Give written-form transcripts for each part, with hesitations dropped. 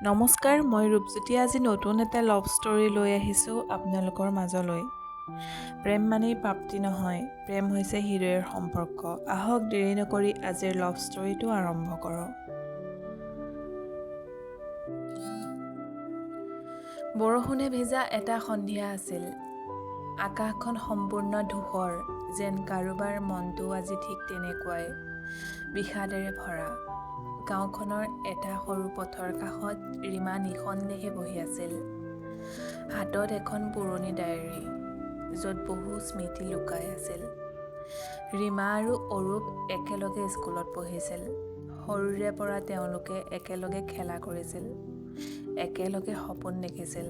নমস্কাৰ, মই ৰূপজ্যোতি আজি নতুন এটা লাভ ষ্টৰী লৈ আহিছোঁ আপোনালোকৰ মাজলৈ। প্ৰেম মানেই প্ৰাপ্তি নহয়, প্ৰেম হৈছে হৃদয়ৰ সম্পৰ্ক। আহক দেৰি নকৰি আজিৰ লাভ ষ্টৰীটো আৰম্ভ কৰোঁ। বৰষুণে ভেজা এটা সন্ধিয়া আছিল। আকাশখন সম্পূৰ্ণ ধূসৰ, যেন কাৰোবাৰ মনটো আজি ঠিক তেনেকুৱাই বিষাদেৰে ভৰা। গাঁওখনৰ এটা সৰু পথৰ কাষত ৰীমা নিঃসন্দেহে বহি আছিল। হাতত এখন পুৰণি ডায়েৰী, য'ত বহু স্মৃতি লুকাই আছিল। ৰীমা আৰু অৰূপ একেলগে স্কুলত পঢ়িছিল। সৰুৰে পৰা তেওঁলোকে একেলগে খেলা কৰিছিল, একেলগে সপোন দেখিছিল।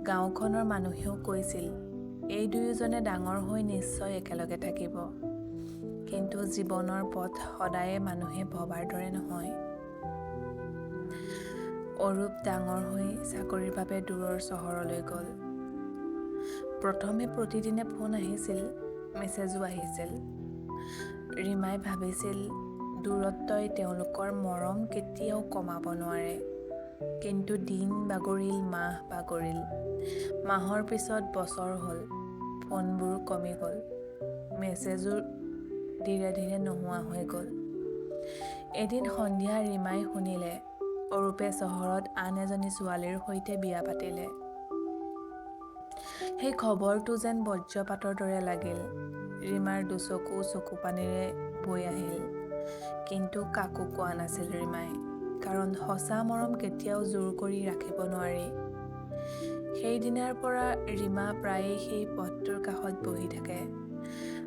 গাঁওখনৰ মানুহেও কৈছিল, এই দুয়োজনে ডাঙৰ হৈ নিশ্চয় একেলগে থাকিব। কিন্তু জীৱনৰ পথ সদায়ে মানুহে ভবাৰ দৰে নহয়। অৰূপ ডাঙৰ হৈ চাকৰিৰ বাবে দূৰৰ চহৰলৈ গ'ল। প্ৰথমে প্ৰতিদিনে ফোন আহিছিল, মেছেজো আহিছিল। ৰীমাই ভাবিছিল দূৰত্বই তেওঁলোকৰ মৰম কেতিয়াও কমাব নোৱাৰে। কিন্তু দিন বাগৰিল, মাহ বাগৰিল। মাহৰ পিছত বছৰ হ'ল, ফোনবোৰ কমি গ'ল, মেছেজো ধীৰে ধীৰে নোহোৱা হৈ গ'ল। এদিন সন্ধিয়া ৰীমাই শুনিলে অৰূপে চহৰত আন এজনী ছোৱালীৰ সৈতে বিয়া পাতিলে। সেই খবৰটো যেন বজ্ৰপাতৰ দৰে লাগিল। ৰীমাৰ দুচকু চকুপানীৰে বৈ আহিল। কিন্তু কাকো কোৱা নাছিল ৰীমাই, কাৰণ সঁচা মৰম কেতিয়াও জোৰ কৰি ৰাখিব নোৱাৰি। সেইদিনাৰ পৰা ৰীমা প্ৰায়েই সেই পথটোৰ কাষত বহি থাকে,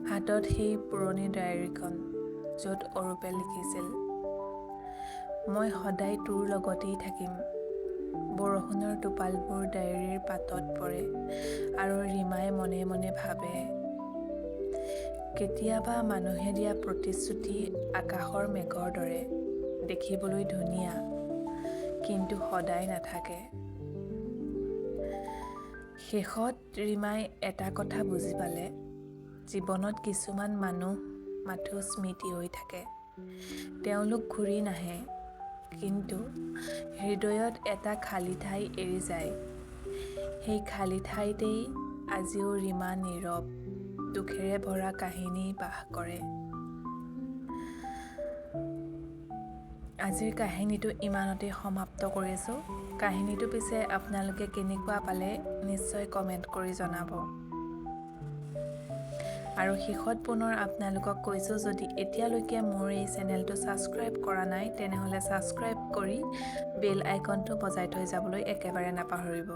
হাতত সেই পুৰণি ডায়েৰীখন, য'ত অৰূপে লিখিছিল, মই সদায় তোৰ লগতেই থাকিম। বৰষুণৰ টোপালবোৰ ডায়েৰীৰ পাতত পৰে আৰু ৰীমাই মনে মনে ভাবে, কেতিয়াবা মানুহে দিয়া প্ৰতিশ্ৰুতি আকাশৰ মেঘৰ দৰে, দেখিবলৈ ধুনীয়া, কিন্তু সদায় নাথাকে। শেষত ৰীমাই এটা কথা বুজি পালে, জীৱনত কিছুমান মানুহ মাথো স্মৃতি হৈ থাকে। তেওঁলোক ঘূৰি নাহে, কিন্তু হৃদয়ত এটা খালী ঠাই এৰি যায়। সেই খালী ঠাইতেই আজিও ৰীমা নীৰৱ, দুখেৰে ভৰা কাহিনী বাস কৰে। আজিৰ কাহিনীটো ইমানতেই সমাপ্ত কৰিছোঁ। কাহিনীটো পিছে আপোনালোকে কেনেকুৱা পালে নিশ্চয় কমেণ্ট কৰি জনাব। আৰু শেষত পুনৰ আপোনালোকক কৈছোঁ, যদি এতিয়ালৈকে মোৰ এই চেনেলটো ছাবস্ক্ৰাইব কৰা নাই, তেনেহ'লে ছাবস্ক্ৰাইব কৰি বেল আইকনটো বজাই থৈ যাবলৈ একেবাৰে নাপাহৰিব।